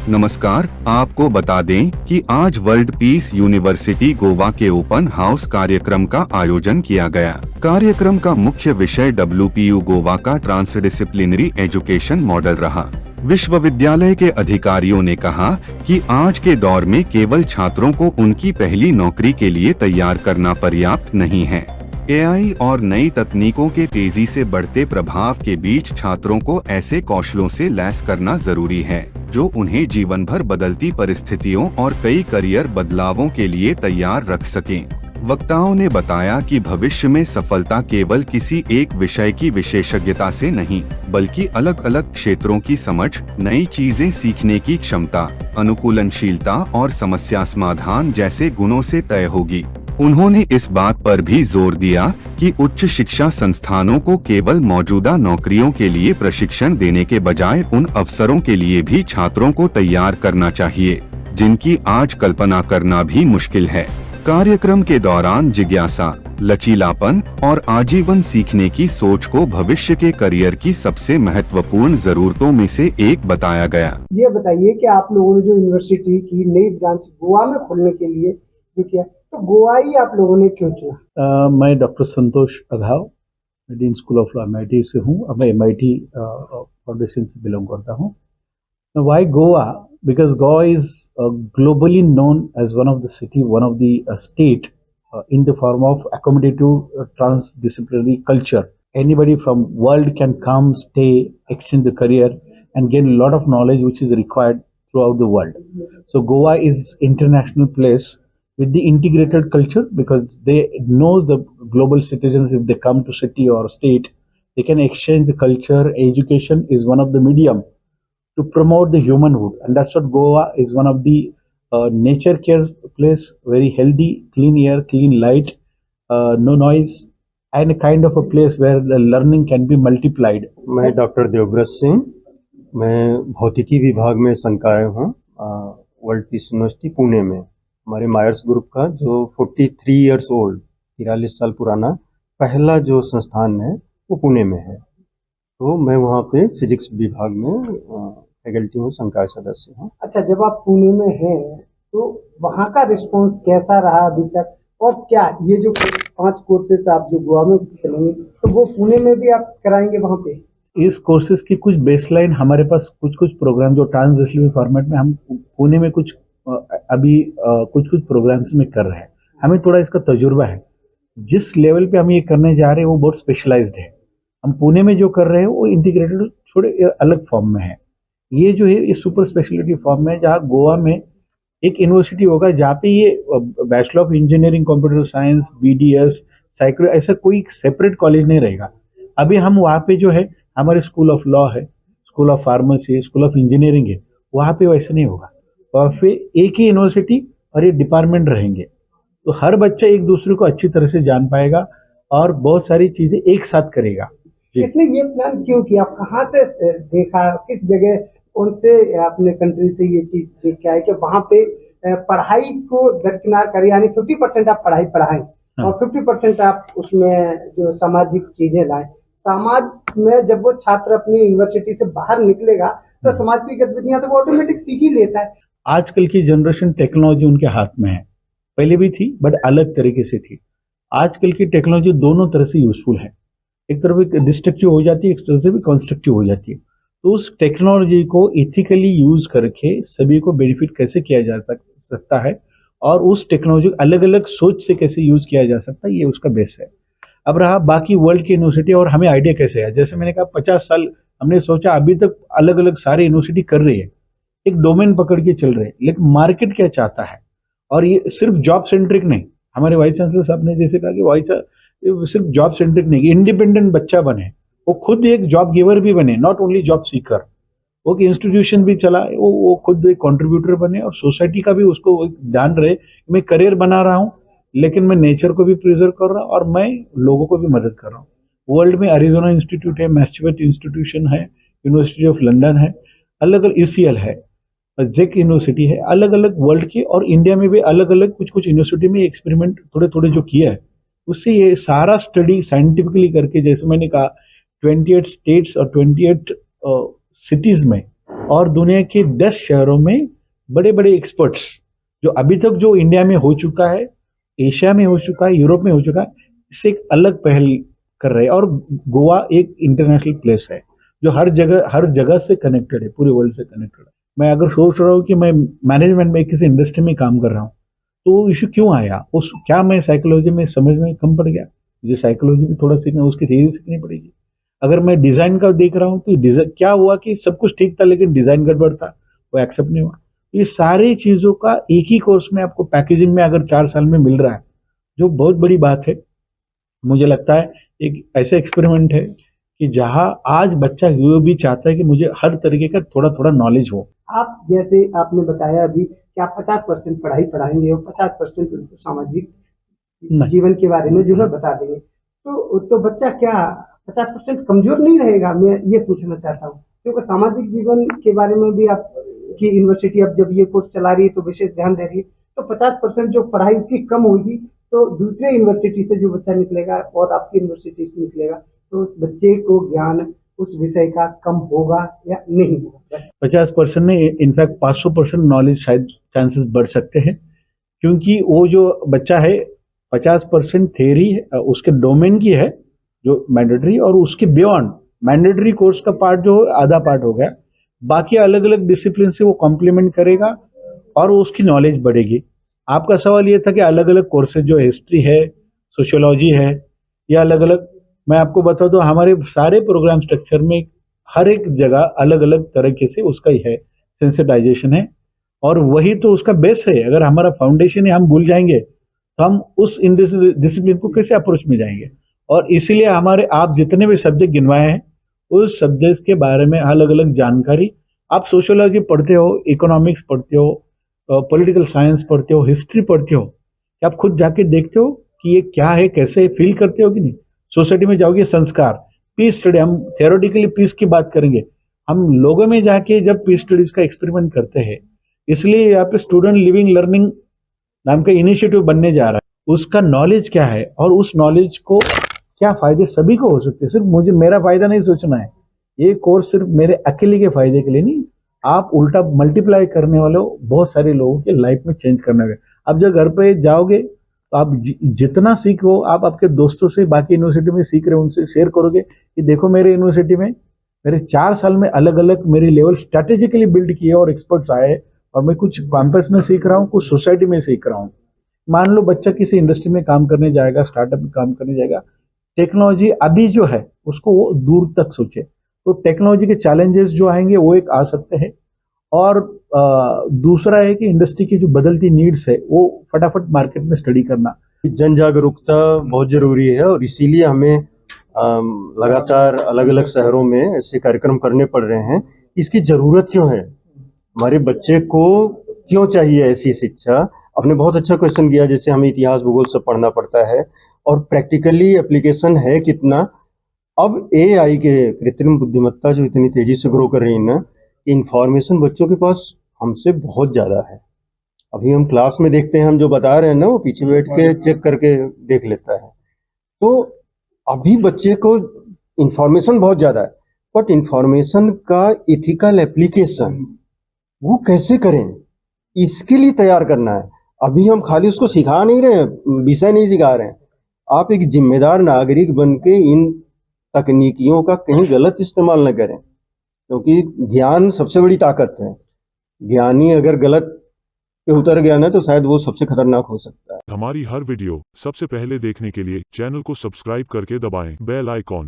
नमस्कार, आपको बता दें कि आज वर्ल्ड पीस यूनिवर्सिटी गोवा के ओपन हाउस कार्यक्रम का आयोजन किया गया। कार्यक्रम का मुख्य विषय WPU गोवा का ट्रांसडिसिप्लिनरी एजुकेशन मॉडल रहा। विश्वविद्यालय के अधिकारियों ने कहा कि आज के दौर में केवल छात्रों को उनकी पहली नौकरी के लिए तैयार करना पर्याप्त नहीं है। AI और नई तकनीकों के तेजी से बढ़ते प्रभाव के बीच छात्रों को ऐसे कौशलों से लैस करना जरूरी है जो उन्हें जीवन भर बदलती परिस्थितियों और कई करियर बदलावों के लिए तैयार रख सकें। वक्ताओं ने बताया कि भविष्य में सफलता केवल किसी एक विषय की विशेषज्ञता से नहीं, बल्कि अलग अलग क्षेत्रों की समझ, नई चीजें सीखने की क्षमता, अनुकूलनशीलता और समस्या समाधान जैसे गुणों से तय होगी। उन्होंने इस बात पर भी जोर दिया कि उच्च शिक्षा संस्थानों को केवल मौजूदा नौकरियों के लिए प्रशिक्षण देने के बजाय उन अवसरों के लिए भी छात्रों को तैयार करना चाहिए, जिनकी आज कल्पना करना भी मुश्किल है। कार्यक्रम के दौरान जिज्ञासा, लचीलापन और आजीवन सीखने की सोच को भविष्य के करियर की सबसे महत्वपूर्ण जरूरतों में से एक बताया गया। ये बताइए कि आप लोगों ने जो यूनिवर्सिटी की नई ब्रांच गोवा में खोलने के लिए जो किया, तो गोवा ही आप लोगों ने क्यों चुना? मैं doctor Santosh Aghav dean school of law MIT से हूँ। अब मैं MIT फाउंडेशन से बिलोंग करता हूँ। Why Goa? Because Goa is globally known as one of the city, one of the state in the form of accommodative transdisciplinary culture. Anybody from world can come, stay, extend the career and gain a lot of knowledge which is required throughout the world. So Goa is international place with the integrated culture because they know the global citizens. If they come to city or state, they can exchange the culture. Education is one of the medium to promote the humanhood, and that's what Goa is one of the nature care place, very healthy, clean air, clean light, no noise, and a kind of a place where the learning can be multiplied. मैं doctor Devvrat Singh, मैं भौतिकी विभाग में संकाय हूँ world peace university Pune में। हमारे Myers group का जो 43 इयर्स ओल्ड 43 साल पुराना पहला जो संस्थान है वो पुणे में है। तो मैं वहाँ पे फिजिक्स विभाग में फैकल्टी हूँ, संकाय सदस्य हूँ। अच्छा, जब आप पुणे में हैं तो वहाँ का रिस्पांस कैसा रहा अभी तक, और क्या ये जो 5 कोर्सेज आप जो गोवा में चलेंगे तो वो पुणे में भी आप कराएंगे वहाँ पे? इस कोर्सेज की कुछ बेसलाइन हमारे पास कुछ प्रोग्राम जो ट्रांसडिसिप्लिनरी फॉर्मेट में हम पुणे में कुछ अभी कुछ प्रोग्राम्स में कर रहे हैं। हमें थोड़ा इसका तजुर्बा है। जिस लेवल पे हम ये करने जा रहे हैं वो बहुत स्पेशलाइज्ड है। हम पुणे में जो कर रहे हैं वो इंटीग्रेटेड थोड़े अलग फॉर्म में है। ये जो है ये सुपर स्पेशलिटी फॉर्म में, जहाँ गोवा में एक यूनिवर्सिटी होगा जहाँ पे ये bachelor of engineering computer science, BDS, psycho, ऐसा कोई सेपरेट कॉलेज नहीं रहेगा। अभी हम वहाँ पे जो है हमारे स्कूल ऑफ लॉ है, school of pharmacy, school of engineering है, वहाँ पे वैसे नहीं होगा। वहाँ पे एक ही यूनिवर्सिटी और ये डिपार्टमेंट रहेंगे, तो हर बच्चा एक दूसरे को अच्छी तरह से जान पाएगा और बहुत सारी चीजें एक साथ करेगा। इसने ये प्लान क्यों किया? आप कहाँ से देखा, किस जगह, कौन से अपने कंट्री से ये चीज देख के आए कि वहाँ पे पढ़ाई को दरकिनार करें, यानी 50% आप पढ़ाई पढ़ाएं और 50% आप उसमें जो सामाजिक चीजें लाएं। समाज में जब वो छात्र अपनी यूनिवर्सिटी से बाहर निकलेगा तो समाज की गतिविधियां तो वो ऑटोमेटिक सीख ही लेता है। आजकल की जनरेशन टेक्नोलॉजी उनके हाथ में है, पहले भी थी बट अलग तरीके से थी। आजकल की टेक्नोलॉजी दोनों तरह से यूजफुल है, एक तरफ डिस्ट्रक्टिव हो जाती है, एक तरफ से भी कंस्ट्रक्टिव हो जाती है। तो उस टेक्नोलॉजी को इथिकली यूज करके सभी को बेनिफिट कैसे किया जा सकता है और उस टेक्नोलॉजी अलग अलग सोच से कैसे यूज किया जा सकता है, ये उसका बेस है। अब रहा बाकी वर्ल्ड की यूनिवर्सिटी और हमें आइडिया कैसे है, जैसे मैंने कहा 50 साल हमने सोचा, अभी तक अलग अलग सारे यूनिवर्सिटी कर रही है, एक डोमेन पकड़ के चल रहे हैं, लेकिन मार्केट क्या चाहता है। और ये सिर्फ जॉब सेंट्रिक नहीं, हमारे वाइस चांसलर साहब ने जैसे कहा कि सिर्फ जॉब सेंट्रिक नहीं, इंडिपेंडेंट बच्चा बने, वो खुद एक जॉब गिवर भी बने, नॉट ओनली जॉब सीकर। वो एक इंस्टीट्यूशन भी चला, वो खुद एक कंट्रीब्यूटर बने और सोसाइटी का भी उसको ध्यान रहे कि मैं करियर बना रहा हूँ लेकिन मैं नेचर को भी प्रिजर्व कर रहा हूँ और मैं लोगों को भी मदद कर रहा हूँ। वर्ल्ड में अरिजोना इंस्टीट्यूट है, मैसाचुसेट्स इंस्टीट्यूशन है, यूनिवर्सिटी ऑफ लंदन है, अलग अलग UCL है, जेक यूनिवर्सिटी है, अलग अलग वर्ल्ड की, और इंडिया में भी अलग अलग कुछ यूनिवर्सिटी में एक्सपेरिमेंट थोड़े जो किया है, उससे ये सारा स्टडी साइंटिफिकली करके, जैसे मैंने कहा 28 स्टेट्स और 28 सिटीज में और दुनिया के 10 शहरों में बड़े बड़े एक्सपर्ट्स जो अभी तक जो इंडिया में हो चुका है, एशिया में हो चुका है, यूरोप में हो चुका है, इससे एक अलग पहल कर रहे हैं। और गोवा एक इंटरनेशनल प्लेस है जो हर जगह से कनेक्टेड है, पूरे वर्ल्ड से कनेक्टेड है। मैं अगर सोच रहा हूँ कि मैं मैनेजमेंट में किसी इंडस्ट्री में काम कर रहा हूँ तो इशू क्यों आया, उस क्या मैं साइकोलॉजी में समझ में कम पड़ गया, मुझे साइकोलॉजी भी थोड़ा सीखना, उसकी थियरी सीखनी पड़ेगी। अगर मैं डिजाइन का देख रहा हूँ तो डिजाइन क्या हुआ कि सब कुछ ठीक था लेकिन डिजाइन गड़बड़ था, वो एक्सेप्ट नहीं हुआ। ये सारी चीजों का एक ही कोर्स में आपको पैकेजिंग में अगर 4 साल में मिल रहा है, जो बहुत बड़ी बात है। मुझे लगता है एक ऐसा एक्सपेरिमेंट है कि जहां आज बच्चा ये भी चाहता है कि मुझे हर तरीके का थोड़ा थोड़ा नॉलेज हो। आप जैसे आपने बताया अभी कि आप 50% पढ़ाई पढ़ाएंगे और 50% उनको सामाजिक जीवन के बारे में जो है बता देंगे, तो बच्चा क्या 50% कमजोर नहीं रहेगा? मैं ये पूछना चाहता हूँ, क्योंकि सामाजिक जीवन के बारे में भी आपकी यूनिवर्सिटी अब जब ये कोर्स चला रही है तो विशेष ध्यान दे रही है, तो 50% जो पढ़ाई उसकी कम होगी तो दूसरे यूनिवर्सिटी से जो बच्चा निकलेगा और आपकी यूनिवर्सिटी से निकलेगा तो उस बच्चे को ज्ञान उस विषय का कम होगा या नहीं होगा? 50% नहीं, इनफैक्ट 500% नॉलेज शायद चांसेस बढ़ सकते हैं, क्योंकि वो जो बच्चा है 50% थ्योरी उसके डोमेन की है जो मैंडेटरी, और उसके बियॉन्ड मैंडेटरी कोर्स का पार्ट जो आधा पार्ट हो गया, बाकी अलग अलग डिसिप्लिन से वो कॉम्प्लीमेंट करेगा और उसकी नॉलेज बढ़ेगी। आपका सवाल ये था कि अलग अलग कोर्सेज जो हिस्ट्री है, सोशियोलॉजी है, या अलग अलग, मैं आपको बता दूं हमारे सारे प्रोग्राम स्ट्रक्चर में हर एक जगह अलग अलग तरीके से उसका ही है सेंसिटाइजेशन है, और वही तो उसका बेस है। अगर हमारा फाउंडेशन ही हम भूल जाएंगे तो हम उस डिसिप्लिन को कैसे अप्रोच में जाएंगे। और इसीलिए हमारे आप जितने भी सब्जेक्ट गिनवाए हैं उस सब्जेक्ट के बारे में अलग अलग जानकारी, आप सोशियोलॉजी पढ़ते हो, इकोनॉमिक्स पढ़ते हो, पॉलिटिकल साइंस पढ़ते हो, हिस्ट्री पढ़ते हो, आप खुद जाके देखते हो कि ये क्या है, कैसे फील करते हो कि नहीं। सोसाइटी में जाओगे, संस्कार, पीस स्टडी, हम थियोरेटिकली पीस की बात करेंगे, हम लोगों में जाके जब पीस स्टडीज का एक्सपेरिमेंट करते हैं, इसलिए यहाँ पे स्टूडेंट लिविंग लर्निंग नाम का इनिशिएटिव बनने जा रहा है। उसका नॉलेज क्या है और उस नॉलेज को क्या फायदे सभी को हो सकते हैं। सिर्फ मुझे मेरा फायदा नहीं सोचना है, ये कोर्स सिर्फ मेरे अकेले के फायदे के लिए नहीं, आप उल्टा मल्टीप्लाई करने वाले हो, बहुत सारे लोगों के लाइफ में चेंज करने वाले। अब जब घर पे जाओगे तो आप जितना सीखो, आप आपके दोस्तों से बाकी यूनिवर्सिटी में सीख रहे हो उनसे शेयर करोगे कि देखो मेरे यूनिवर्सिटी में मेरे 4 साल में अलग अलग मेरे लेवल स्ट्रेटेजिकली बिल्ड किए और एक्सपर्ट्स आए, और मैं कुछ कैंपस में सीख रहा हूँ, कुछ सोसाइटी में सीख रहा हूँ। मान लो बच्चा किसी इंडस्ट्री में काम करने जाएगा, स्टार्टअप में काम करने जाएगा, टेक्नोलॉजी अभी जो है उसको वो दूर तक सोचे, तो टेक्नोलॉजी के चैलेंजेस जो आएंगे वो एक आ सकते हैं। और दूसरा है कि इंडस्ट्री की जो बदलती नीड्स है वो फटाफट मार्केट में स्टडी करना। जन जागरूकता बहुत जरूरी है और इसीलिए हमें लगातार अलग अलग शहरों में ऐसे कार्यक्रम करने पड़ रहे हैं। इसकी जरूरत क्यों है, हमारे बच्चे को क्यों चाहिए ऐसी शिक्षा? आपने बहुत अच्छा क्वेश्चन किया, जैसे हमें इतिहास भूगोल सब पढ़ना पड़ता है और प्रैक्टिकली एप्लीकेशन है कितना। अब एआई के कृत्रिम बुद्धिमत्ता जो इतनी तेजी से ग्रो कर रही है ना, इंफॉर्मेशन बच्चों के पास हमसे बहुत ज़्यादा है। अभी हम क्लास में देखते हैं, हम जो बता रहे हैं ना वो पीछे बैठ के चेक करके देख लेता है। तो अभी बच्चे को इंफॉर्मेशन बहुत ज़्यादा है, बट इंफॉर्मेशन का इथिकल एप्लीकेशन वो कैसे करें, इसके लिए तैयार करना है। अभी हम खाली उसको सिखा नहीं रहे हैं, विषय नहीं सिखा रहे हैं। आप एक जिम्मेदार नागरिक बन के इन तकनीकियों का कहीं गलत इस्तेमाल न करें, क्योंकि ज्ञान सबसे बड़ी ताकत है। ज्ञानी अगर गलत पे उतर गया ना तो शायद वो सबसे खतरनाक हो सकता है। हमारी हर वीडियो सबसे पहले देखने के लिए चैनल को सब्सक्राइब करके दबाएं बेल आइकॉन।